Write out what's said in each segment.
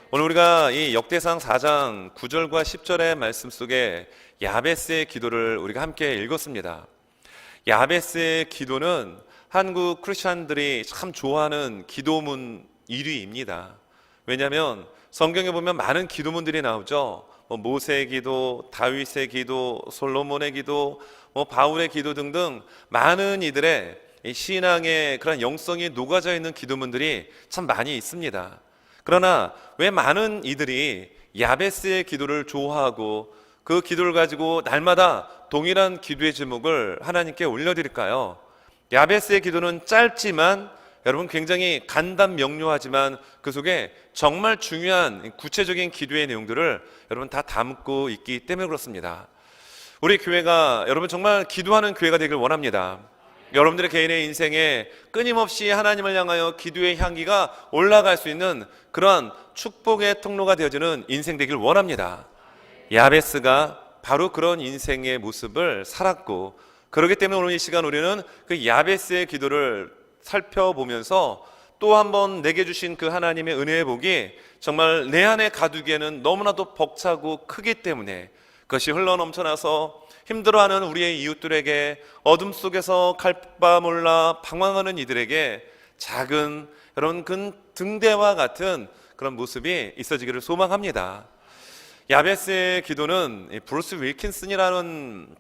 오늘 우리가 이 역대상 4장 9절과 10절의 말씀 속에 야베스의 기도를 우리가 함께 읽었습니다. 야베스의 기도는 한국 크리스찬들이 참 좋아하는 기도문 1위입니다. 왜냐하면 성경에 보면 많은 기도문들이 나오죠. 모세의 기도, 다윗의 기도, 솔로몬의 기도, 바울의 기도 등등 많은 이들의 신앙의 그런 영성이 녹아져 있는 기도문들이 참 많이 있습니다. 그러나 왜 많은 이들이 야베스의 기도를 좋아하고 그 기도를 가지고 날마다 동일한 기도의 제목을 하나님께 올려드릴까요? 야베스의 기도는 짧지만 여러분 굉장히 간단 명료하지만 그 속에 정말 중요한 구체적인 기도의 내용들을 여러분 다 담고 있기 때문에 그렇습니다. 우리 교회가 여러분 정말 기도하는 교회가 되길 원합니다. 여러분들의 개인의 인생에 끊임없이 하나님을 향하여 기도의 향기가 올라갈 수 있는 그러한 축복의 통로가 되어지는 인생 되길 원합니다. 야베스가 바로 그런 인생의 모습을 살았고, 그렇기 때문에 오늘 이 시간 우리는 그 야베스의 기도를 살펴보면서 또 한 번 내게 주신 그 하나님의 은혜의 복이 정말 내 안에 가두기에는 너무나도 벅차고 크기 때문에 그것이 흘러넘쳐나서 힘들어하는 우리의 이웃들에게, 어둠 속에서 갈 바 몰라 방황하는 이들에게 작은 여러분 그 등대와 같은 그런 모습이 있어지기를 소망합니다. 야베스의 기도는 브루스 윌킨슨이라는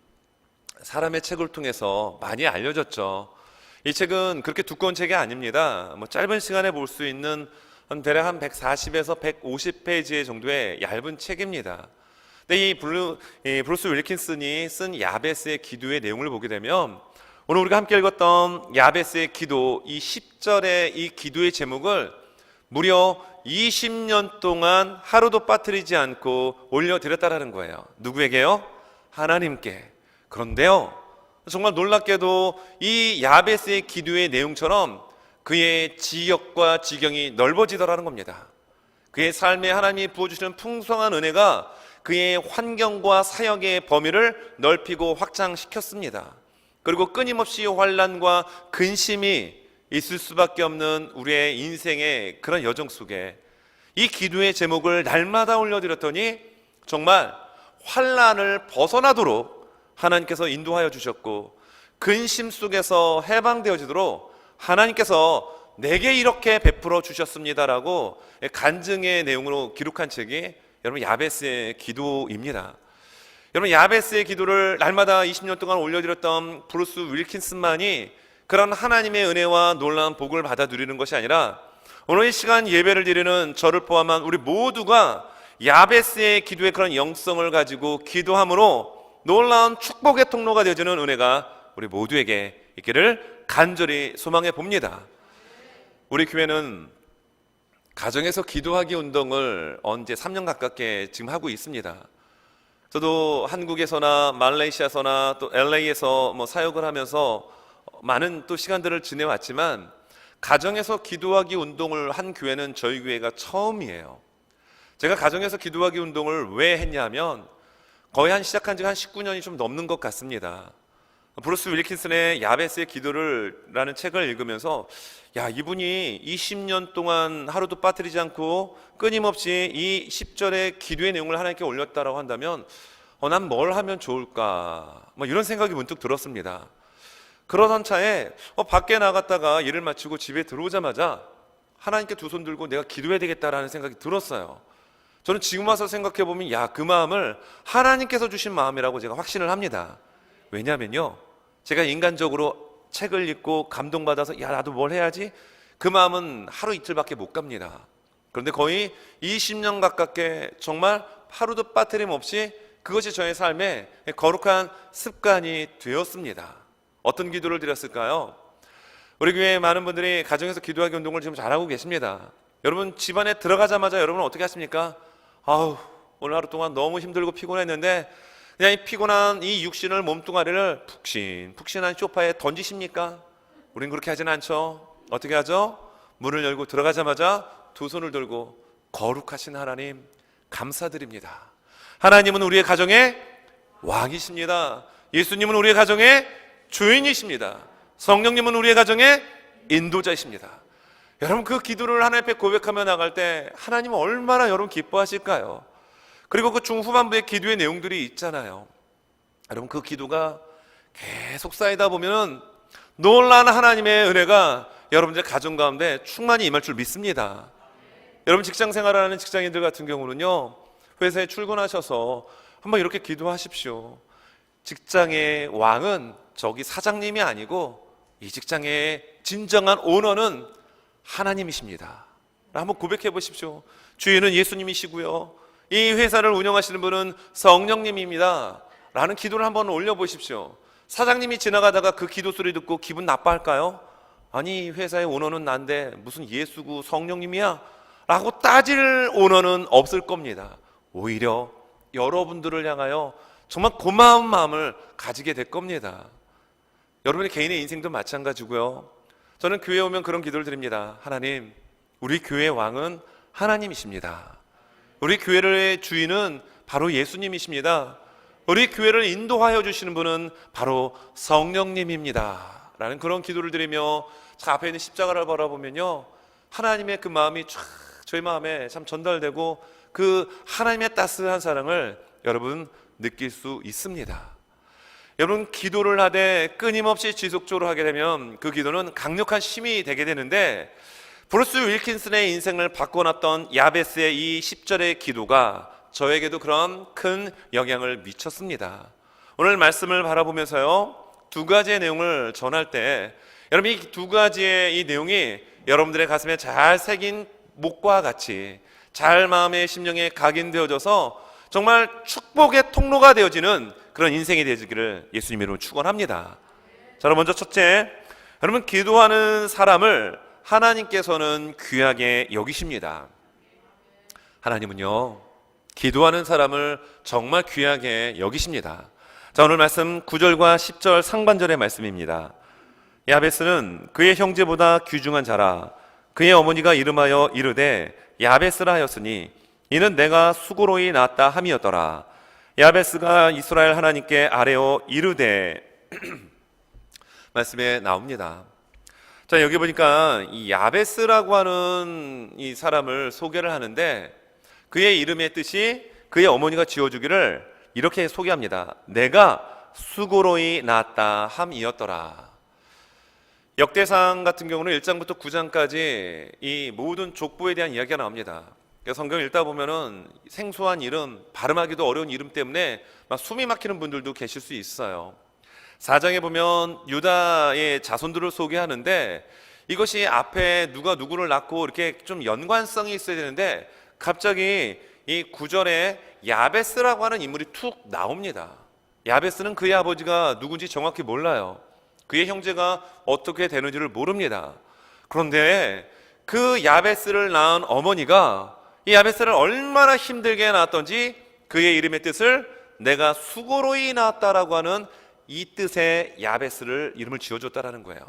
사람의 책을 통해서 많이 알려졌죠. 이 책은 그렇게 두꺼운 책이 아닙니다. 짧은 시간에 볼 수 있는 대략 한 140에서 150페이지 정도의 얇은 책입니다. 근데 이 브루스 윌킨슨이 쓴 야베스의 기도의 내용을 보게 되면 오늘 우리가 함께 읽었던 야베스의 기도, 이 10절의 이 기도의 제목을 무려 20년 동안 하루도 빠뜨리지 않고 올려드렸다라는 거예요. 누구에게요? 하나님께. 그런데요, 정말 놀랍게도 이 야베스의 기도의 내용처럼 그의 지역과 지경이 넓어지더라는 겁니다. 그의 삶에 하나님이 부어주시는 풍성한 은혜가 그의 환경과 사역의 범위를 넓히고 확장시켰습니다. 그리고 끊임없이 환난과 근심이 있을 수밖에 없는 우리의 인생의 그런 여정 속에 이 기도의 제목을 날마다 올려드렸더니 정말 환난을 벗어나도록 하나님께서 인도하여 주셨고, 근심 속에서 해방되어지도록 하나님께서 내게 이렇게 베풀어 주셨습니다라고 간증의 내용으로 기록한 책이 여러분 야베스의 기도입니다. 여러분 야베스의 기도를 날마다 20년 동안 올려드렸던 브루스 윌킨슨만이 그런 하나님의 은혜와 놀라운 복을 받아 누리는 것이 아니라 오늘 이 시간 예배를 드리는 저를 포함한 우리 모두가 야베스의 기도의 그런 영성을 가지고 기도함으로 놀라운 축복의 통로가 되어지는 은혜가 우리 모두에게 있기를 간절히 소망해 봅니다. 우리 교회는 가정에서 기도하기 운동을 언제 3년 가깝게 지금 하고 있습니다. 저도 한국에서나 말레이시아에서나 또 LA에서 사역을 하면서 많은 또 시간들을 지내왔지만 가정에서 기도하기 운동을 한 교회는 저희 교회가 처음이에요. 제가 가정에서 기도하기 운동을 왜 했냐면 거의 시작한 지가 한 19년이 좀 넘는 것 같습니다. 브루스 윌킨슨의 야베스의 기도라는 책을 읽으면서 야, 이분이 20년 동안 하루도 빠뜨리지 않고 끊임없이 이 10절의 기도의 내용을 하나님께 올렸다라고 한다면 난 뭘 하면 좋을까 이런 생각이 문득 들었습니다. 그러던 차에 밖에 나갔다가 일을 마치고 집에 들어오자마자 하나님께 두 손 들고 내가 기도해야 되겠다라는 생각이 들었어요. 저는 지금 와서 생각해보면 그 마음을 하나님께서 주신 마음이라고 제가 확신을 합니다. 왜냐면요, 제가 인간적으로 책을 읽고 감동받아서 나도 뭘 해야지, 그 마음은 하루 이틀밖에 못 갑니다. 그런데 거의 20년 가깝게 정말 하루도 빠뜨림 없이 그것이 저의 삶에 거룩한 습관이 되었습니다. 어떤 기도를 드렸을까요? 우리 교회 많은 분들이 가정에서 기도하기 운동을 지금 잘하고 계십니다. 여러분 집안에 들어가자마자 여러분은 어떻게 하십니까? 오늘 하루 동안 너무 힘들고 피곤했는데 그냥 이 피곤한 이 육신을, 몸뚱아리를 푹신푹신한 소파에 던지십니까? 우린 그렇게 하진 않죠. 어떻게 하죠? 문을 열고 들어가자마자 두 손을 들고 거룩하신 하나님 감사드립니다. 하나님은 우리의 가정의 왕이십니다. 예수님은 우리의 가정의 주인이십니다. 성령님은 우리의 가정의 인도자이십니다. 여러분 그 기도를 하나님 앞에 고백하며 나갈 때 하나님은 얼마나 여러분 기뻐하실까요? 그리고 그 중후반부의 기도의 내용들이 있잖아요. 여러분 그 기도가 계속 쌓이다 보면은 놀라운 하나님의 은혜가 여러분들 가정 가운데 충만히 임할 줄 믿습니다. 여러분 직장 생활하는 직장인들 같은 경우는요, 회사에 출근하셔서 한번 이렇게 기도하십시오. 직장의 왕은 저기 사장님이 아니고 이 직장의 진정한 오너는 하나님이십니다. 한번 고백해 보십시오. 주인은 예수님이시고요, 이 회사를 운영하시는 분은 성령님입니다 라는 기도를 한번 올려보십시오. 사장님이 지나가다가 그 기도 소리 듣고 기분 나빠할까요? 아니 회사의 오너는 난데 무슨 예수고 성령님이야? 라고 따질 오너는 없을 겁니다. 오히려 여러분들을 향하여 정말 고마운 마음을 가지게 될 겁니다. 여러분의 개인의 인생도 마찬가지고요. 저는 교회에 오면 그런 기도를 드립니다. 하나님, 우리 교회의 왕은 하나님이십니다. 우리 교회의 주인은 바로 예수님이십니다. 우리 교회를 인도하여 주시는 분은 바로 성령님입니다 라는 그런 기도를 드리며 앞에 있는 십자가를 바라보면요, 하나님의 그 마음이 쫙 저희 마음에 참 전달되고 그 하나님의 따스한 사랑을 여러분 느낄 수 있습니다. 여러분 기도를 하되 끊임없이 지속적으로 하게 되면 그 기도는 강력한 힘이 되게 되는데, 브루스 윌킨슨의 인생을 바꿔놨던 야베스의 이 10절의 기도가 저에게도 그런 큰 영향을 미쳤습니다. 오늘 말씀을 바라보면서요, 두 가지의 내용을 전할 때 여러분 이 두 가지의 이 내용이 여러분들의 가슴에 잘 새긴 목과 같이 잘 마음의 심령에 각인되어져서 정말 축복의 통로가 되어지는 그런 인생이 되어지기를 예수님 이름으로 축원합니다. 자, 먼저 첫째, 여러분 기도하는 사람을 하나님께서는 귀하게 여기십니다. 하나님은요, 기도하는 사람을 정말 귀하게 여기십니다. 자, 오늘 말씀 9절과 10절 상반절의 말씀입니다. 야베스는 그의 형제보다 귀중한 자라. 그의 어머니가 이름하여 이르되 야베스라 하였으니 이는 내가 수고로이 낳았다 함이었더라. 야베스가 이스라엘 하나님께 아뢰어 이르되 말씀에 나옵니다. 자, 여기 보니까 이 야베스라고 하는 이 사람을 소개를 하는데 그의 이름의 뜻이 그의 어머니가 지어주기를 이렇게 소개합니다. 내가 수고로이 낳았다 함이었더라. 역대상 같은 경우는 1장부터 9장까지 이 모든 족보에 대한 이야기가 나옵니다. 성경 읽다 보면은 생소한 이름, 발음하기도 어려운 이름 때문에 막 숨이 막히는 분들도 계실 수 있어요. 4장에 보면 유다의 자손들을 소개하는데 이것이 앞에 누가 누구를 낳고 이렇게 좀 연관성이 있어야 되는데 갑자기 이 9절에 야베스라고 하는 인물이 툭 나옵니다. 야베스는 그의 아버지가 누군지 정확히 몰라요. 그의 형제가 어떻게 되는지를 모릅니다. 그런데 그 야베스를 낳은 어머니가 이 야베스를 얼마나 힘들게 낳았던지 그의 이름의 뜻을 내가 수고로이 낳았다라고 하는 이 뜻의 야베스를 이름을 지어줬다라는 거예요.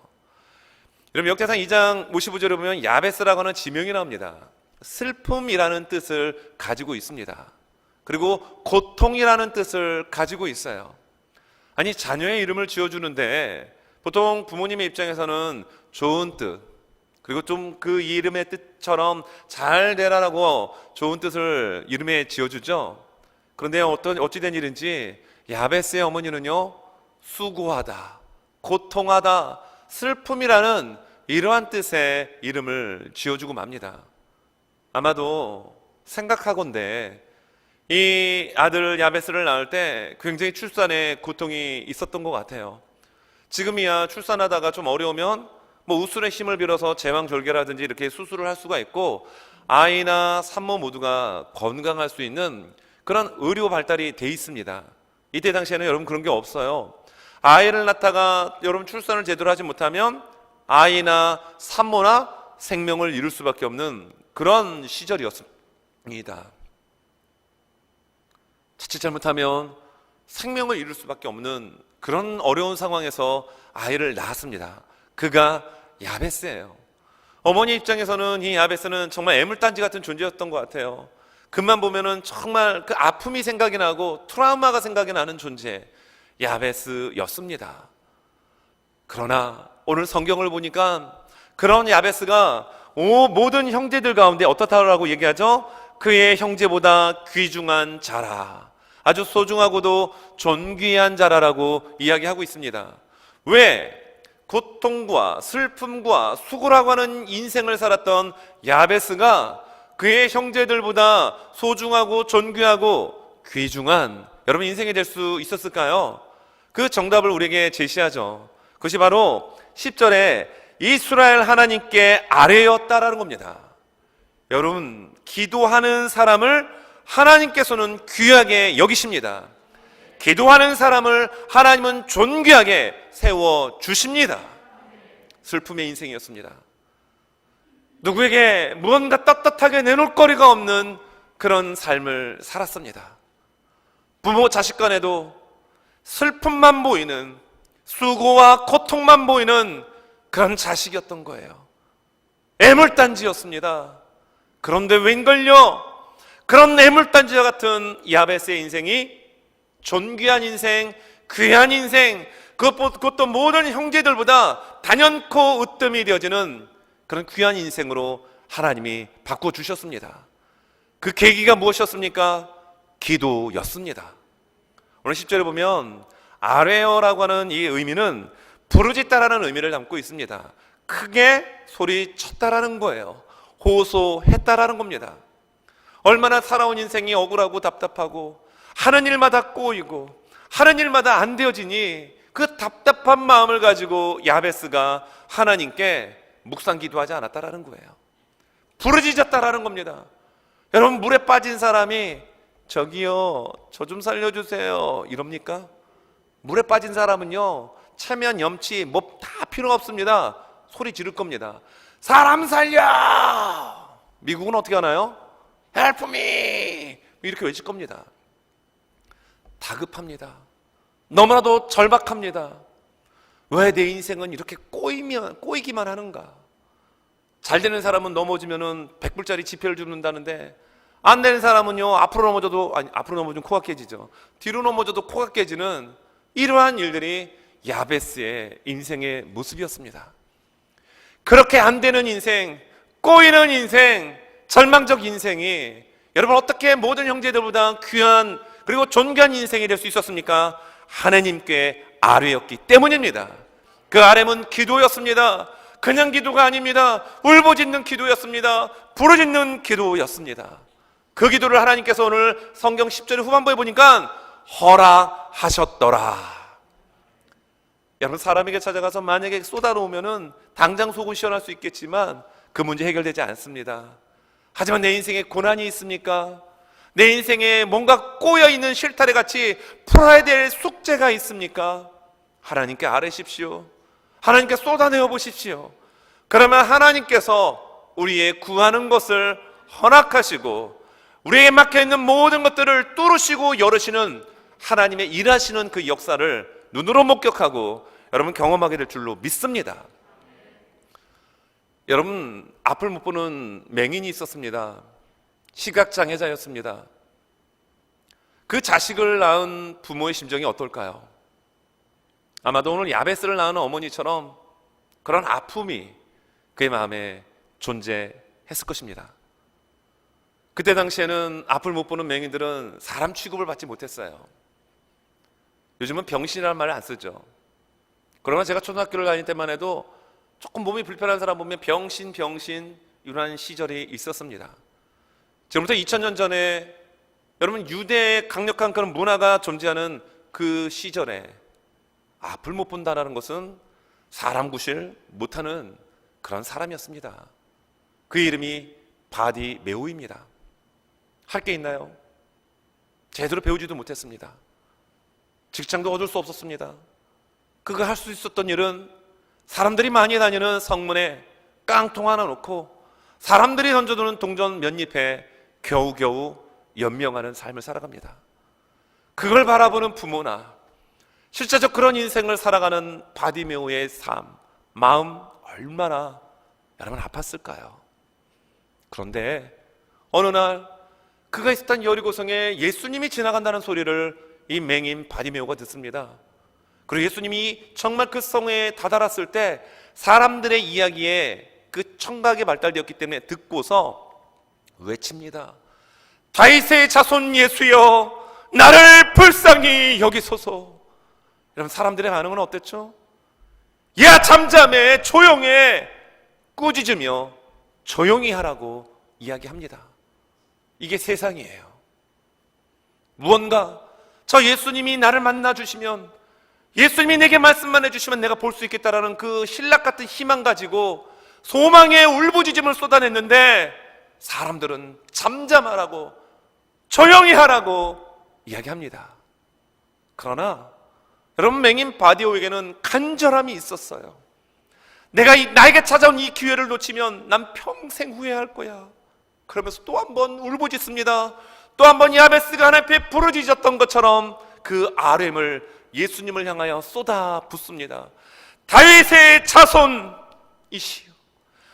여러분 역대상 2장 55절에 보면 야베스라고 하는 지명이 나옵니다. 슬픔이라는 뜻을 가지고 있습니다. 그리고 고통이라는 뜻을 가지고 있어요. 아니 자녀의 이름을 지어주는데 보통 부모님의 입장에서는 좋은 뜻, 그리고 좀 그 이름의 뜻처럼 잘 되라라고 좋은 뜻을 이름에 지어주죠. 그런데 어찌된 일인지 야베스의 어머니는요, 수고하다, 고통하다, 슬픔이라는 이러한 뜻의 이름을 지어주고 맙니다. 아마도 생각하건대 이 아들 야베스를 낳을 때 굉장히 출산에 고통이 있었던 것 같아요. 지금이야 출산하다가 좀 어려우면 뭐 우술의 힘을 빌어서 제왕절개라든지 이렇게 수술을 할 수가 있고 아이나 산모 모두가 건강할 수 있는 그런 의료 발달이 돼 있습니다. 이때 당시에는 여러분 그런 게 없어요. 아이를 낳다가 여러분 출산을 제대로 하지 못하면 아이나 산모나 생명을 잃을 수밖에 없는 그런 시절이었습니다. 자칫 잘못하면 생명을 잃을 수밖에 없는 그런 어려운 상황에서 아이를 낳았습니다. 그가 야베스예요. 어머니 입장에서는 이 야베스는 정말 애물단지 같은 존재였던 것 같아요. 그만 보면은 정말 그 아픔이 생각이 나고 트라우마가 생각이 나는 존재, 야베스였습니다. 그러나 오늘 성경을 보니까 그런 야베스가 모든 형제들 가운데 어떻다라고 얘기하죠? 그의 형제보다 귀중한 자라, 아주 소중하고도 존귀한 자라라고 이야기하고 있습니다. 왜? 고통과 슬픔과 수고라고 하는 인생을 살았던 야베스가 그의 형제들보다 소중하고 존귀하고 귀중한 여러분 인생이 될 수 있었을까요? 그 정답을 우리에게 제시하죠. 그것이 바로 10절에 이스라엘 하나님께 아뢰었다라는 겁니다. 여러분, 기도하는 사람을 하나님께서는 귀하게 여기십니다. 기도하는 사람을 하나님은 존귀하게 세워주십니다. 슬픔의 인생이었습니다. 누구에게 무언가 떳떳하게 내놓을 거리가 없는 그런 삶을 살았습니다. 부모 자식 간에도 슬픔만 보이는, 수고와 고통만 보이는 그런 자식이었던 거예요. 애물단지였습니다. 그런데 웬걸요? 그런 애물단지와 같은 야베스의 인생이 존귀한 인생, 귀한 인생, 그것도 모든 형제들보다 단연코 으뜸이 되어지는 그런 귀한 인생으로 하나님이 바꿔주셨습니다. 그 계기가 무엇이었습니까? 기도였습니다. 오늘 10절에 보면 아뢰어라고 하는 이 의미는 부르짖다라는 의미를 담고 있습니다. 크게 소리쳤다라는 거예요. 호소했다라는 겁니다. 얼마나 살아온 인생이 억울하고 답답하고 하는 일마다 꼬이고 하는 일마다 안 되어지니 그 답답한 마음을 가지고 야베스가 하나님께 묵상 기도하지 않았다라는 거예요. 부르짖었다라는 겁니다. 여러분, 물에 빠진 사람이 저기요, 저 좀 살려주세요 이럽니까? 물에 빠진 사람은요, 체면, 염치 뭐 다 필요 없습니다. 소리 지를 겁니다. 사람 살려! 미국은 어떻게 하나요? Help me! 이렇게 외칠 겁니다. 다급합니다. 너무나도 절박합니다. 왜 내 인생은 이렇게 꼬이기만 하는가? 잘 되는 사람은 넘어지면은 100불짜리 지폐를 주는다는데 안 되는 사람은요, 앞으로 넘어지면 코가 깨지죠. 뒤로 넘어져도 코가 깨지는 이러한 일들이 야베스의 인생의 모습이었습니다. 그렇게 안 되는 인생, 꼬이는 인생, 절망적 인생이 여러분 어떻게 모든 형제들보다 귀한 그리고 존귀한 인생이 될 수 있었습니까? 하나님께 아뢰었기 때문입니다. 그 아뢰는 기도였습니다. 그냥 기도가 아닙니다. 울부짖는 기도였습니다. 부르짖는 기도였습니다. 그 기도를 하나님께서 오늘 성경 10절 후반부에 보니까 허락하셨더라. 여러분, 사람에게 찾아가서 만약에 쏟아놓으면은 당장 속은 시원할 수 있겠지만 그 문제 해결되지 않습니다. 하지만 내 인생에 고난이 있습니까? 내 인생에 뭔가 꼬여있는 실타래 같이 풀어야 될 숙제가 있습니까? 하나님께 아뢰십시오. 하나님께 쏟아내어 보십시오. 그러면 하나님께서 우리의 구하는 것을 허락하시고 우리에게 막혀있는 모든 것들을 뚫으시고 열으시는 하나님의 일하시는 그 역사를 눈으로 목격하고 여러분 경험하게 될 줄로 믿습니다. 여러분, 앞을 못 보는 맹인이 있었습니다. 시각장애자였습니다. 그 자식을 낳은 부모의 심정이 어떨까요? 아마도 오늘 야베스를 낳은 어머니처럼 그런 아픔이 그의 마음에 존재했을 것입니다. 그때 당시에는 앞을 못 보는 맹인들은 사람 취급을 받지 못했어요. 요즘은 병신이라는 말을 안 쓰죠. 그러나 제가 초등학교를 다닐 때만 해도 조금 몸이 불편한 사람 보면 병신 이런 시절이 있었습니다. 지금부터 2000년 전에 여러분 유대의 강력한 그런 문화가 존재하는 그 시절에 앞을 못 본다는 것은 사람 구실 못하는 그런 사람이었습니다. 그 이름이 바디메오입니다. 할 게 있나요? 제대로 배우지도 못했습니다. 직장도 얻을 수 없었습니다. 그가 할 수 있었던 일은 사람들이 많이 다니는 성문에 깡통 하나 놓고 사람들이 던져두는 동전 몇 잎에 겨우겨우 연명하는 삶을 살아갑니다. 그걸 바라보는 부모나 실제적 그런 인생을 살아가는 바디메오의 삶, 마음 얼마나 여러분 아팠을까요? 그런데 어느 날 그가 있었던 여리고성에 예수님이 지나간다는 소리를 이 맹인 바디메오가 듣습니다. 그리고 예수님이 정말 그 성에 다다랐을 때 사람들의 이야기에 그 그 청각에 발달되었기 때문에 듣고서 외칩니다. 다윗의 자손 예수여, 나를 불쌍히 여기소서. 여러분, 사람들의 반응은 어땠죠? 야, 잠잠해, 조용해, 꾸짖으며 조용히 하라고 이야기합니다. 이게 세상이에요. 무언가 저 예수님이 나를 만나주시면, 예수님이 내게 말씀만 해주시면 내가 볼 수 있겠다라는 그 신락 같은 희망 가지고 소망의 울부짖음을 쏟아냈는데, 사람들은 잠잠하라고, 조용히 하라고 이야기합니다. 그러나 여러분, 맹인 바디오에게는 간절함이 있었어요. 나에게 찾아온 이 기회를 놓치면 난 평생 후회할 거야. 그러면서 또 한 번 울부짖습니다. 또 한 번 야베스가 하나님 앞에 부르짖었던 것처럼 그 RM을 예수님을 향하여 쏟아붓습니다. 다윗의 자손이시여,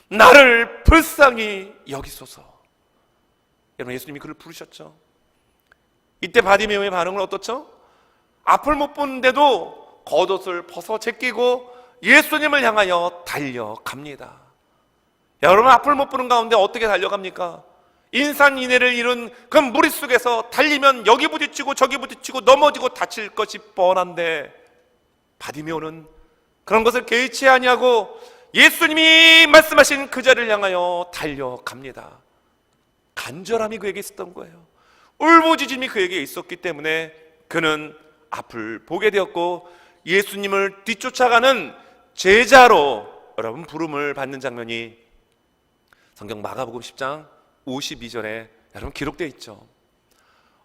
나를 불쌍히 여기소서. 여러분, 예수님이 그를 부르셨죠. 이때 바디메오의 반응은 어떻죠? 앞을 못 보는데도 겉옷을 벗어 제끼고 예수님을 향하여 달려갑니다. 여러분, 앞을 못 보는 가운데 어떻게 달려갑니까? 인산인해를 이룬 그 무리 속에서 달리면 여기 부딪히고 저기 부딪히고 넘어지고 다칠 것이 뻔한데, 바디메오는 그런 것을 개의치 아니하고 예수님이 말씀하신 그 자리를 향하여 달려갑니다. 간절함이 그에게 있었던 거예요. 울부짖음이 그에게 있었기 때문에 그는 앞을 보게 되었고, 예수님을 뒤쫓아가는 제자로 여러분 부름을 받는 장면이 성경 마가복음 10장 52절에 여러분 기록되어 있죠.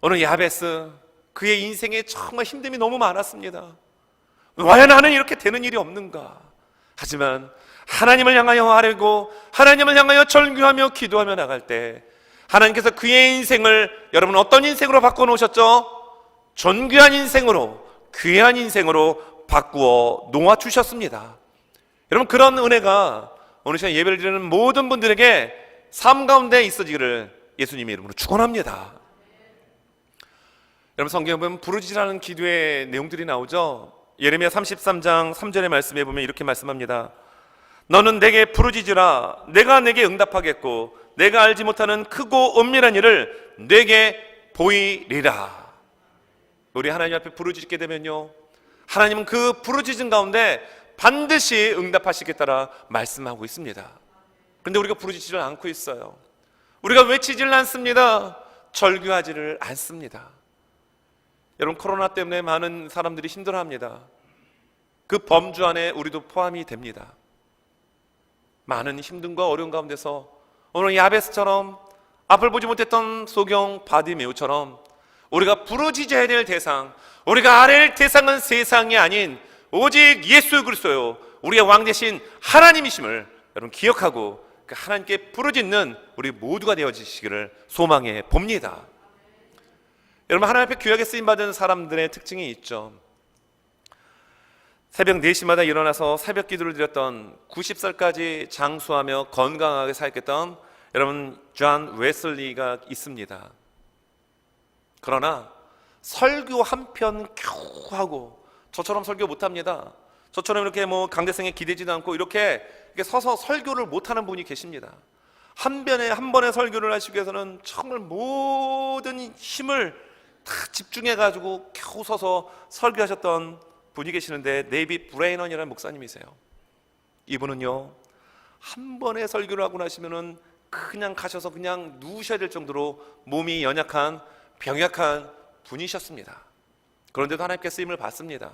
어느 야베스, 그의 인생에 정말 힘듦이 너무 많았습니다. 왜 나는 이렇게 되는 일이 없는가? 하지만 하나님을 향하여 아뢰고 하나님을 향하여 절규하며 기도하며 나갈 때 하나님께서 그의 인생을, 여러분, 어떤 인생으로 바꿔놓으셨죠? 존귀한 인생으로, 귀한 인생으로 바꾸어 놓아주셨습니다. 여러분, 그런 은혜가 오늘 시간 예배를 드리는 모든 분들에게 삶 가운데 있어지기를 예수님의 이름으로 축원합니다. 여러분, 성경에 보면 부르짖으라는 기도의 내용들이 나오죠. 예레미야 33장 3절의 말씀에 보면 이렇게 말씀합니다. 너는 내게 부르짖으라, 내가 내게 응답하겠고 내가 알지 못하는 크고 은밀한 일을 내게 보이리라. 우리 하나님 앞에 부르짖게 되면요, 하나님은 그 부르짖은 가운데 반드시 응답하시겠다라 말씀하고 있습니다. 그런데 우리가 부르짖지를 않고 있어요. 우리가 외치지를 않습니다. 절규하지를 않습니다. 여러분, 코로나 때문에 많은 사람들이 힘들어합니다. 그 범주 안에 우리도 포함이 됩니다. 많은 힘듦과 어려운 가운데서 오늘 야베스처럼 앞을 보지 못했던 소경 바디메오처럼 우리가 부르짖어야 될 대상, 우리가 아뢰일 대상은 세상이 아닌 오직 예수 그리스도요, 우리의 왕 대신 하나님이심을 여러분 기억하고 그 하나님께 부르짖는 우리 모두가 되어지시기를 소망해 봅니다. 여러분, 하나님 앞에 귀하게 쓰임받은 사람들의 특징이 있죠. 새벽 4시마다 일어나서 새벽 기도를 드렸던 90살까지 장수하며 건강하게 살겠던 여러분 존 웨슬리가 있습니다. 그러나 설교 한 편 겨우 하고, 저처럼 설교 못합니다. 저처럼 이렇게 강대상에 기대지도 않고 이렇게 서서 설교를 못하는 분이 계십니다. 한 번에 설교를 하시기 위해서는 정말 모든 힘을 다 집중해가지고 겨우 서서 설교하셨던 분이 계시는데, 네이비 브레이넌이라는 목사님이세요. 이분은요, 한 번에 설교를 하고 나시면은 그냥 가셔서 그냥 누우셔야 될 정도로 몸이 연약한 병약한 분이셨습니다. 그런데도 하나님께 쓰임을 받습니다.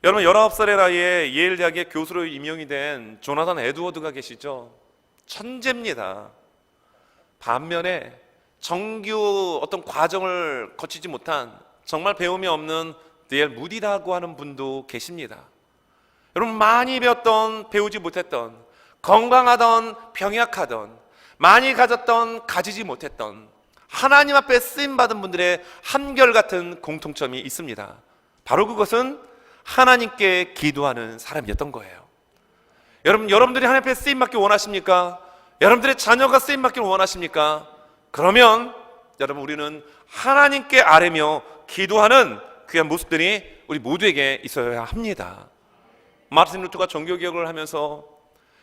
여러분, 19살의 나이에 예일 대학의 교수로 임용이 된 조나단 에드워드가 계시죠. 천재입니다. 반면에 정규 어떤 과정을 거치지 못한 정말 배움이 없는 D.L. 무디라고 하는 분도 계십니다. 여러분, 많이 배웠던 배우지 못했던, 건강하던 병약하던, 많이 가졌던 가지지 못했던, 하나님 앞에 쓰임받은 분들의 한결같은 공통점이 있습니다. 바로 그것은 하나님께 기도하는 사람이었던 거예요. 여러분들이 하나님 앞에 쓰임받기 원하십니까? 여러분들의 자녀가 쓰임받기를 원하십니까? 그러면 여러분, 우리는 하나님께 아뢰며 기도하는 귀한 모습들이 우리 모두에게 있어야 합니다. 마르틴 루터가 종교개혁을 하면서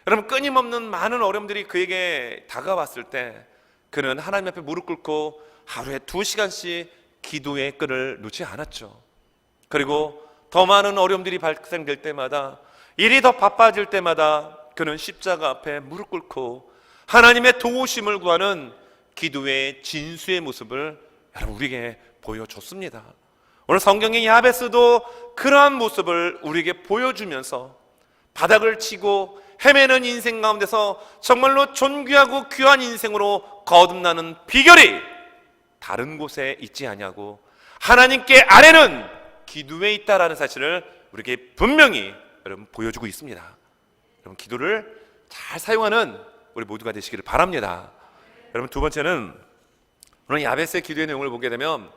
여러분, 끊임없는 많은 어려움들이 그에게 다가왔을 때 그는 하나님 앞에 무릎 꿇고 하루에 2시간씩 기도의 끈을 놓지 않았죠. 그리고 더 많은 어려움들이 발생될 때마다, 일이 더 바빠질 때마다 그는 십자가 앞에 무릎 꿇고 하나님의 도우심을 구하는 기도의 진수의 모습을 여러분 우리에게 보여줬습니다. 오늘 성경의 야베스도 그러한 모습을 우리에게 보여주면서 바닥을 치고 헤매는 인생 가운데서 정말로 존귀하고 귀한 인생으로 거듭나는 비결이 다른 곳에 있지 아니하고 하나님께 아래는 기도에 있다라는 사실을 우리에게 분명히 여러분 보여주고 있습니다. 여러분, 기도를 잘 사용하는 우리 모두가 되시기를 바랍니다. 여러분, 두 번째는 오늘 야베스의 기도의 내용을 보게 되면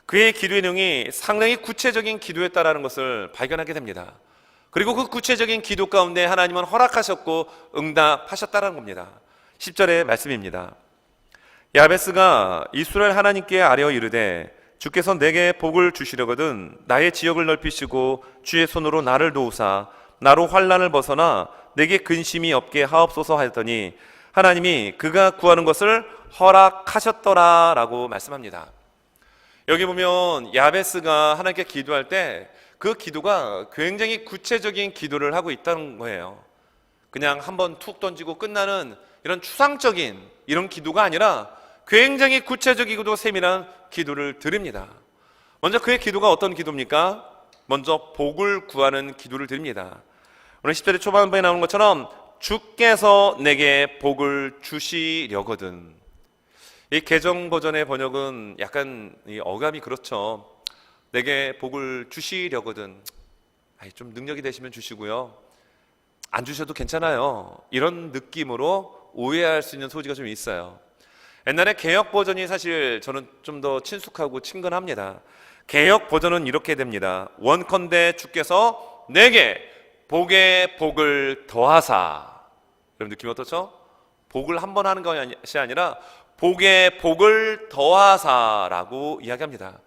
그의 기도의 내용이 상당히 구체적인 기도였다라는 것을 발견하게 됩니다. 그리고 그 구체적인 기도 가운데 하나님은 허락하셨고 응답하셨다는 겁니다. 10절의 말씀입니다. 야베스가 이스라엘 하나님께 아뢰어 이르되 주께서 내게 복을 주시려거든 나의 지역을 넓히시고 주의 손으로 나를 도우사 나로 환난을 벗어나 내게 근심이 없게 하옵소서 하였더니 하나님이 그가 구하는 것을 허락하셨더라 라고 말씀합니다. 여기 보면 야베스가 하나님께 기도할 때 그 기도가 굉장히 구체적인 기도를 하고 있다는 거예요. 그냥 한번 툭 던지고 끝나는 이런 추상적인 이런 기도가 아니라 굉장히 구체적이고도 세밀한 기도를 드립니다. 먼저 그의 기도가 어떤 기도입니까? 먼저 복을 구하는 기도를 드립니다. 오늘 10절의 초반부에 나오는 것처럼 주께서 내게 복을 주시려거든. 이 개정 버전의 번역은 약간 이 어감이 그렇죠. 내게 복을 주시려거든. 좀 능력이 되시면 주시고요, 안 주셔도 괜찮아요, 이런 느낌으로 오해할 수 있는 소지가 좀 있어요. 옛날에 개역 버전이 사실 저는 좀 더 친숙하고 친근합니다. 개역 버전은 이렇게 됩니다. 원컨대 주께서 내게 복에 복을 더하사. 여러분, 느낌 어떻죠? 복을 한 번 하는 것이 아니라 복에 복을 더하사라고 이야기합니다.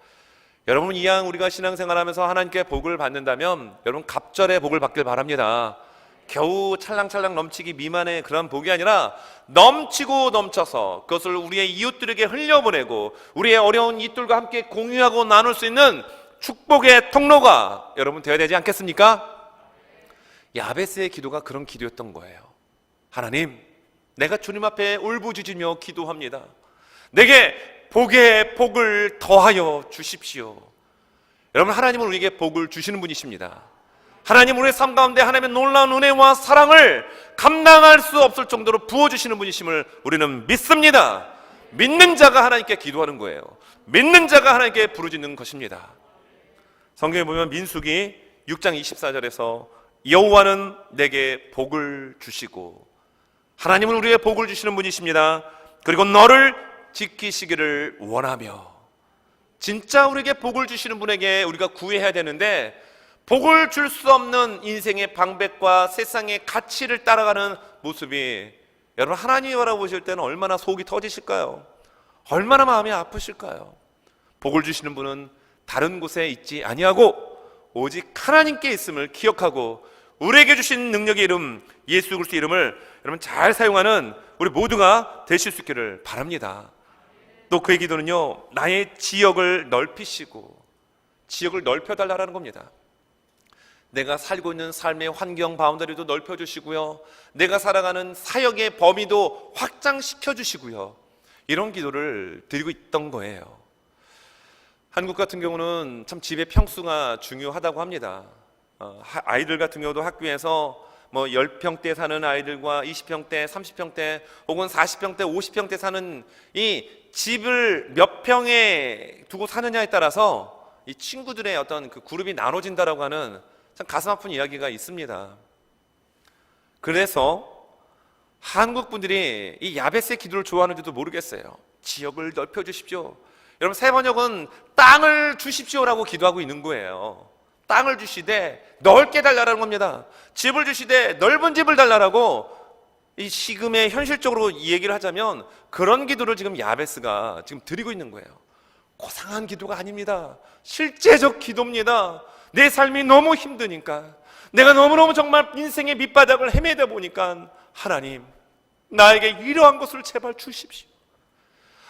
여러분, 이왕 우리가 신앙생활하면서 하나님께 복을 받는다면 여러분 갑절의 복을 받길 바랍니다. 겨우 찰랑찰랑 넘치기 미만의 그런 복이 아니라 넘치고 넘쳐서 그것을 우리의 이웃들에게 흘려보내고 우리의 어려운 이웃들과 함께 공유하고 나눌 수 있는 축복의 통로가 여러분 되어야 되지 않겠습니까? 야베스의 기도가 그런 기도였던 거예요. 하나님, 내가 주님 앞에 울부짖으며 기도합니다. 내게 복에 복을 더하여 주십시오. 여러분, 하나님은 우리에게 복을 주시는 분이십니다. 하나님, 우리의 삶 가운데 하나님의 놀라운 은혜와 사랑을 감당할 수 없을 정도로 부어주시는 분이심을 우리는 믿습니다. 믿는 자가 하나님께 기도하는 거예요. 믿는 자가 하나님께 부르짖는 것입니다. 성경에 보면 민수기 6장 24절에서 여호와는 내게 복을 주시고, 하나님은 우리의 복을 주시는 분이십니다. 그리고 너를 지키시기를 원하며. 진짜 우리에게 복을 주시는 분에게 우리가 구해야 되는데 복을 줄 수 없는 인생의 방백과 세상의 가치를 따라가는 모습이 여러분 하나님이 바라보실 때는 얼마나 속이 터지실까요? 얼마나 마음이 아프실까요? 복을 주시는 분은 다른 곳에 있지 아니하고 오직 하나님께 있음을 기억하고 우리에게 주신 능력의 이름 예수 그리스도 이름을 여러분 잘 사용하는 우리 모두가 되실 수 있기를 바랍니다. 또 그의 기도는요, 나의 지역을 넓히시고, 지역을 넓혀달라는 겁니다. 내가 살고 있는 삶의 환경 바운더리도 넓혀주시고요, 내가 살아가는 사역의 범위도 확장시켜주시고요, 이런 기도를 드리고 있던 거예요. 한국 같은 경우는 참 집의 평수가 중요하다고 합니다. 아이들 같은 경우도 학교에서 10평대 사는 아이들과 20평대, 30평대 혹은 40평대, 50평대 사는 이 집을 몇 평에 두고 사느냐에 따라서 이 친구들의 어떤 그 그룹이 나눠진다라고 하는 참 가슴 아픈 이야기가 있습니다. 그래서 한국 분들이 이 야베스의 기도를 좋아하는지도 모르겠어요. 지역을 넓혀 주십시오. 여러분, 새 번역은 땅을 주십시오라고 기도하고 있는 거예요. 땅을 주시되 넓게 달라라는 겁니다. 집을 주시되 넓은 집을 달라라고 이 지금의 현실적으로 이 얘기를 하자면 그런 기도를 지금 야베스가 지금 드리고 있는 거예요. 고상한 기도가 아닙니다. 실제적 기도입니다. 내 삶이 너무 힘드니까, 내가 너무너무 정말 인생의 밑바닥을 헤매다 보니까 하나님, 나에게 이러한 것을 제발 주십시오.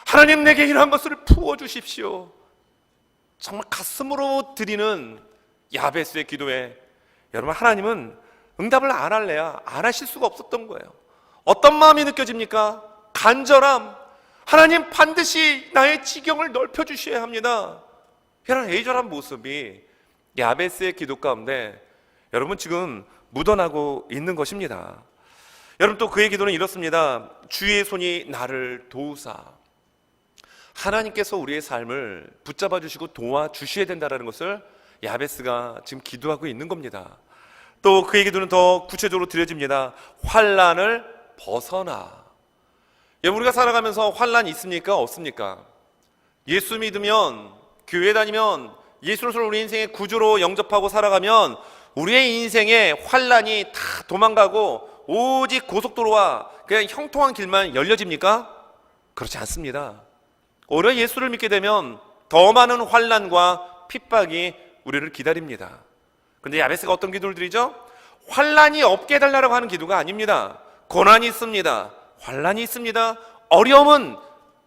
하나님, 내게 이러한 것을 부어주십시오. 정말 가슴으로 드리는 야베스의 기도에 여러분, 하나님은 응답을 안 할래야 안 하실 수가 없었던 거예요. 어떤 마음이 느껴집니까? 간절함. 하나님, 반드시 나의 지경을 넓혀주셔야 합니다. 이런 애절한 모습이 야베스의 기도 가운데 여러분 지금 묻어나고 있는 것입니다. 여러분, 또 그의 기도는 이렇습니다. 주의 손이 나를 도우사. 하나님께서 우리의 삶을 붙잡아 주시고 도와주셔야 된다는 것을 야베스가 지금 기도하고 있는 겁니다. 또 그의 기도는 더 구체적으로 드려집니다. 환난을 벗어나. 여러분, 우리가 살아가면서 환난이 있습니까? 없습니까? 예수 믿으면, 교회 다니면, 예수를 우리 인생의 구주로 영접하고 살아가면 우리의 인생에 환난이 다 도망가고 오직 고속도로와 그냥 형통한 길만 열려집니까? 그렇지 않습니다. 오히려 예수를 믿게 되면 더 많은 환난과 핍박이 우리를 기다립니다. 그런데 야베스가 어떤 기도를 드리죠? 환난이 없게 해달라고 하는 기도가 아닙니다. 고난이 있습니다. 환난이 있습니다. 어려움은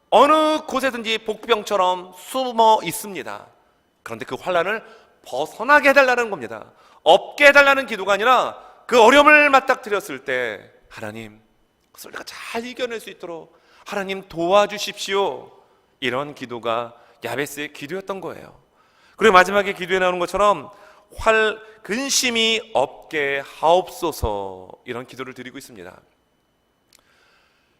어느 곳에든지 복병처럼 숨어 있습니다. 그런데 그 환난을 벗어나게 해달라는 겁니다. 없게 해달라는 기도가 아니라 그 어려움을 맞닥뜨렸을 때 하나님, 그것을 내가 잘 이겨낼 수 있도록 하나님 도와주십시오. 이런 기도가 야베스의 기도였던 거예요. 그리고 마지막에 기도에 나오는 것처럼 근심이 없게 하옵소서, 이런 기도를 드리고 있습니다.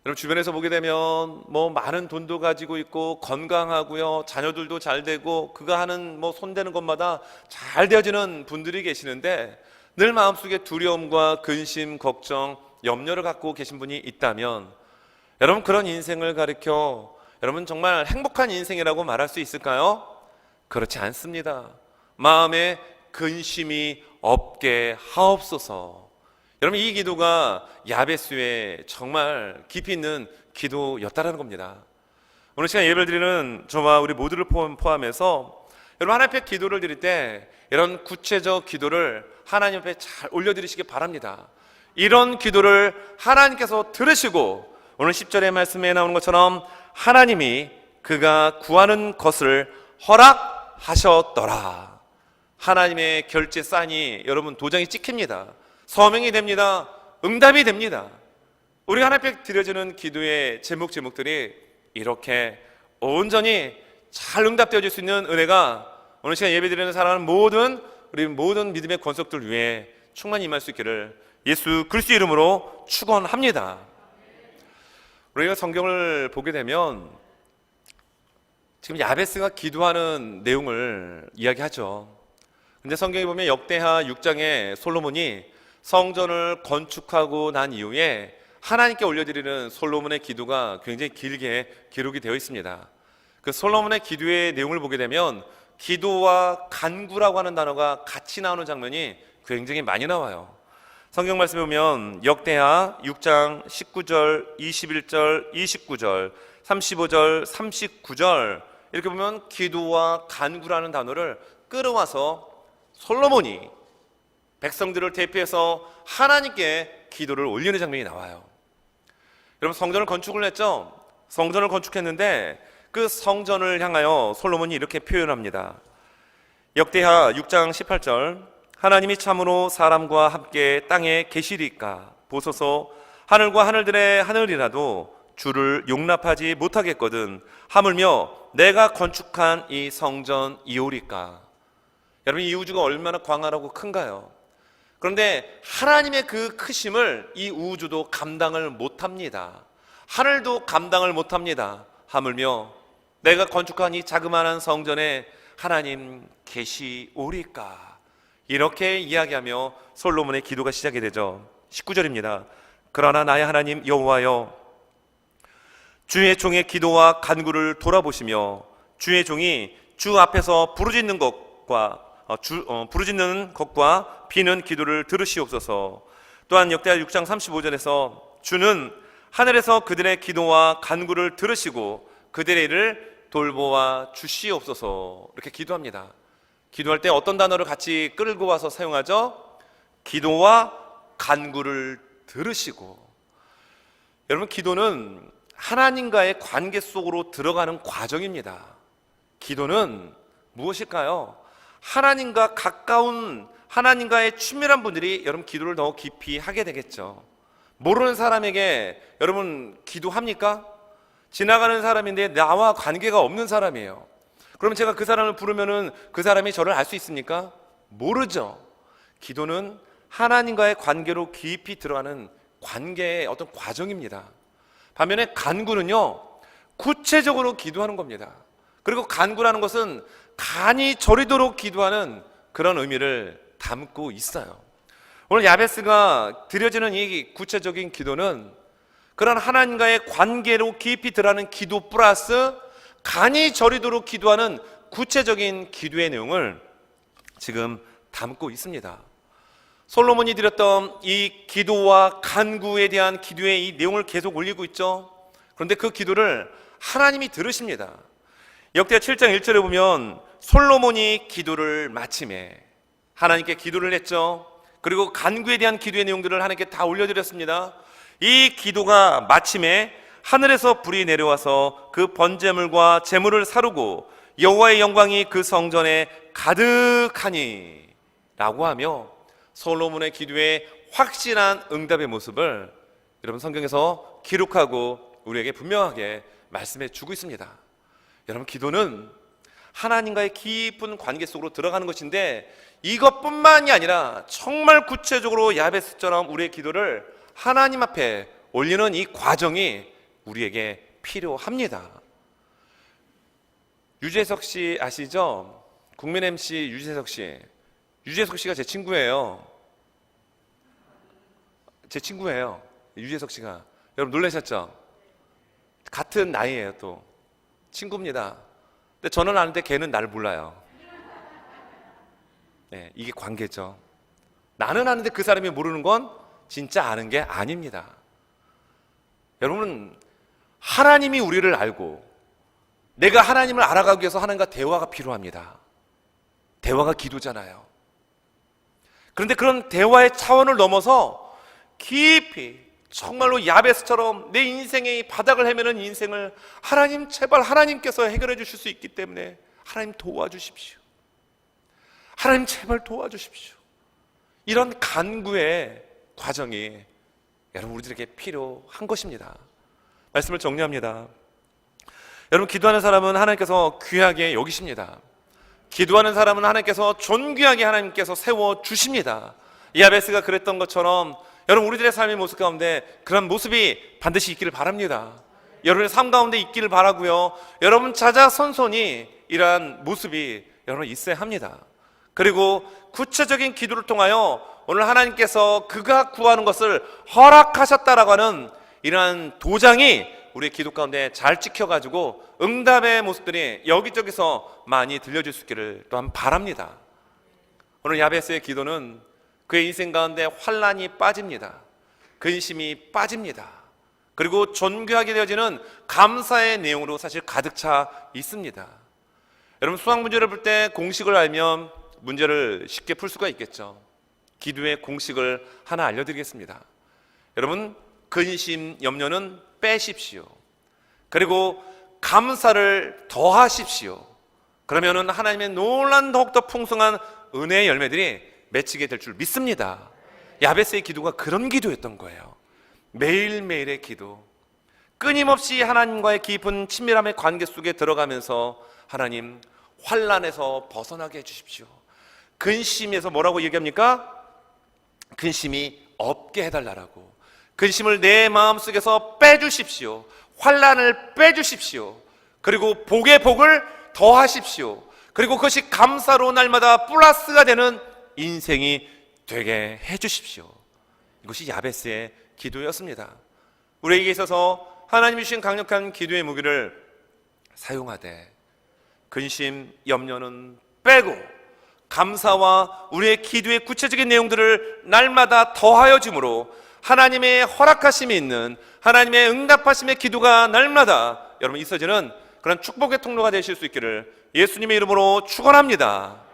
여러분, 주변에서 보게 되면 많은 돈도 가지고 있고 건강하고요, 자녀들도 잘 되고 그가 하는 손대는 것마다 잘 되어지는 분들이 계시는데 늘 마음속에 두려움과 근심, 걱정, 염려를 갖고 계신 분이 있다면 여러분, 그런 인생을 가리켜 여러분 정말 행복한 인생이라고 말할 수 있을까요? 그렇지 않습니다. 마음에 근심이 없게 하옵소서. 여러분, 이 기도가 야베스의 정말 깊이 있는 기도였다라는 겁니다. 오늘 시간 예배를 드리는 저와 우리 모두를 포함해서 여러분, 하나님 앞에 기도를 드릴 때 이런 구체적 기도를 하나님 앞에 잘 올려드리시기 바랍니다. 이런 기도를 하나님께서 들으시고 오늘 10절의 말씀에 나오는 것처럼 하나님이 그가 구하는 것을 허락하셨더라. 하나님의 결제 사인이 여러분 도장이 찍힙니다. 서명이 됩니다. 응답이 됩니다. 우리가 하나님 앞에 드려지는 기도의 제목들이 이렇게 온전히 잘 응답되어질 수 있는 은혜가 오늘 시간 예배드리는 사랑하는 우리 모든 믿음의 권속들 위해 충만히 임할 수 있기를 예수 그리스도의 이름으로 축원합니다. 우리가 성경을 보게 되면 지금 야베스가 기도하는 내용을 이야기하죠. 근데 성경에 보면 역대하 6장에 솔로몬이 성전을 건축하고 난 이후에 하나님께 올려드리는 솔로몬의 기도가 굉장히 길게 기록이 되어 있습니다. 그 솔로몬의 기도의 내용을 보게 되면 기도와 간구라고 하는 단어가 같이 나오는 장면이 굉장히 많이 나와요. 성경 말씀에 보면 역대하 6장 19절, 21절, 29절, 35절, 39절 이렇게 보면 기도와 간구라는 단어를 끌어와서 솔로몬이 백성들을 대표해서 하나님께 기도를 올리는 장면이 나와요. 여러분, 성전을 건축을 했죠? 성전을 건축했는데 그 성전을 향하여 솔로몬이 이렇게 표현합니다. 역대하 6장 18절, 하나님이 참으로 사람과 함께 땅에 계시리까 보소서. 하늘과 하늘들의 하늘이라도 주를 용납하지 못하겠거든 하물며 내가 건축한 이 성전이오리까. 여러분, 이 우주가 얼마나 광활하고 큰가요? 그런데 하나님의 그 크심을 이 우주도 감당을 못합니다. 하늘도 감당을 못합니다. 하물며 내가 건축한 이 자그마한 성전에 하나님 계시오리까. 이렇게 이야기하며 솔로몬의 기도가 시작이 되죠. 19절입니다. 그러나 나의 하나님 여호와여, 주의 종의 기도와 간구를 돌아보시며 주의 종이 주 앞에서 부르짖는 것과 비는 기도를 들으시옵소서. 또한 역대하 6장 35절에서 주는 하늘에서 그들의 기도와 간구를 들으시고 그들의 일을 돌보아 주시옵소서. 이렇게 기도합니다. 기도할 때 어떤 단어를 같이 끌고 와서 사용하죠? 기도와 간구를 들으시고. 여러분, 기도는 하나님과의 관계 속으로 들어가는 과정입니다. 기도는 무엇일까요? 하나님과 가까운, 하나님과의 친밀한 분들이 여러분 기도를 더 깊이 하게 되겠죠. 모르는 사람에게 여러분 기도합니까? 지나가는 사람인데 나와 관계가 없는 사람이에요. 그럼 제가 그 사람을 부르면은 그 사람이 저를 알 수 있습니까? 모르죠. 기도는 하나님과의 관계로 깊이 들어가는 관계의 어떤 과정입니다. 반면에 간구는요, 구체적으로 기도하는 겁니다. 그리고 간구라는 것은 간이 저리도록 기도하는 그런 의미를 담고 있어요. 오늘 야베스가 드려지는 이 구체적인 기도는 그런 하나님과의 관계로 깊이 들어가는 기도 플러스 간이 저리도록 기도하는 구체적인 기도의 내용을 지금 담고 있습니다. 솔로몬이 드렸던 이 기도와 간구에 대한 기도의 이 내용을 계속 올리고 있죠. 그런데 그 기도를 하나님이 들으십니다. 역대하 7장 1절에 보면 솔로몬이 기도를 마침에 하나님께 기도를 했죠. 그리고 간구에 대한 기도의 내용들을 하나님께 다 올려드렸습니다. 이 기도가 마침에 하늘에서 불이 내려와서 그 번제물과 제물을 사르고 여호와의 영광이 그 성전에 가득하니 라고 하며 솔로몬의 기도에 확실한 응답의 모습을 여러분 성경에서 기록하고 우리에게 분명하게 말씀해 주고 있습니다. 여러분, 기도는 하나님과의 깊은 관계 속으로 들어가는 것인데 이것뿐만이 아니라 정말 구체적으로 야베스처럼 우리의 기도를 하나님 앞에 올리는 이 과정이 우리에게 필요합니다. 유재석 씨 아시죠? 국민 MC 유재석 씨. 유재석 씨가 제 친구예요. 제 친구예요. 유재석 씨가. 여러분 놀라셨죠? 같은 나이예요. 또 친구입니다. 근데 저는 아는데 걔는 나를 몰라요. 네, 이게 관계죠. 나는 아는데 그 사람이 모르는 건 진짜 아는 게 아닙니다. 여러분, 하나님이 우리를 알고 내가 하나님을 알아가기 위해서 하나님과 대화가 필요합니다. 대화가 기도잖아요. 그런데 그런 대화의 차원을 넘어서 깊이 정말로 야베스처럼 내 인생의 바닥을 헤매는 인생을 하나님, 제발 하나님께서 해결해 주실 수 있기 때문에 하나님 도와주십시오. 하나님 제발 도와주십시오. 이런 간구의 과정이 여러분 우리들에게 필요한 것입니다. 말씀을 정리합니다. 여러분, 기도하는 사람은 하나님께서 귀하게 여기십니다. 기도하는 사람은 하나님께서 존귀하게 하나님께서 세워주십니다. 야베스가 그랬던 것처럼 여러분 우리들의 삶의 모습 가운데 그런 모습이 반드시 있기를 바랍니다. 여러분의 삶 가운데 있기를 바라고요. 여러분 자자손손이 이러한 모습이 여러분 있어야 합니다. 그리고 구체적인 기도를 통하여 오늘 하나님께서 그가 구하는 것을 허락하셨다라고 하는 이러한 도장이 우리의 기도 가운데 잘 찍혀가지고 응답의 모습들이 여기저기서 많이 들려줄 수 있기를 또한 바랍니다. 오늘 야베스의 기도는 그의 인생 가운데 환란이 빠집니다. 근심이 빠집니다. 그리고 존귀하게 되어지는 감사의 내용으로 사실 가득 차 있습니다. 여러분, 수학 문제를 풀 때 공식을 알면 문제를 쉽게 풀 수가 있겠죠. 기도의 공식을 하나 알려드리겠습니다. 여러분, 근심, 염려는 빼십시오. 그리고 감사를 더하십시오. 그러면은 하나님의 놀란 더욱더 풍성한 은혜의 열매들이 맺히게 될 줄 믿습니다. 야베스의 기도가 그런 기도였던 거예요. 매일매일의 기도, 끊임없이 하나님과의 깊은 친밀함의 관계 속에 들어가면서 하나님, 환난에서 벗어나게 해주십시오. 근심에서 뭐라고 얘기합니까? 근심이 없게 해달라고. 근심을 내 마음속에서 빼주십시오. 환난을 빼주십시오. 그리고 복의 복을 더하십시오. 그리고 그것이 감사로 날마다 플러스가 되는 인생이 되게 해주십시오. 이것이 야베스의 기도였습니다. 우리에게 있어서 하나님이 주신 강력한 기도의 무기를 사용하되 근심, 염려는 빼고 감사와 우리의 기도의 구체적인 내용들을 날마다 더하여 줌으로 하나님의 허락하심이 있는, 하나님의 응답하심의 기도가 날마다 여러분 있어지는 그런 축복의 통로가 되실 수 있기를 예수님의 이름으로 축원합니다.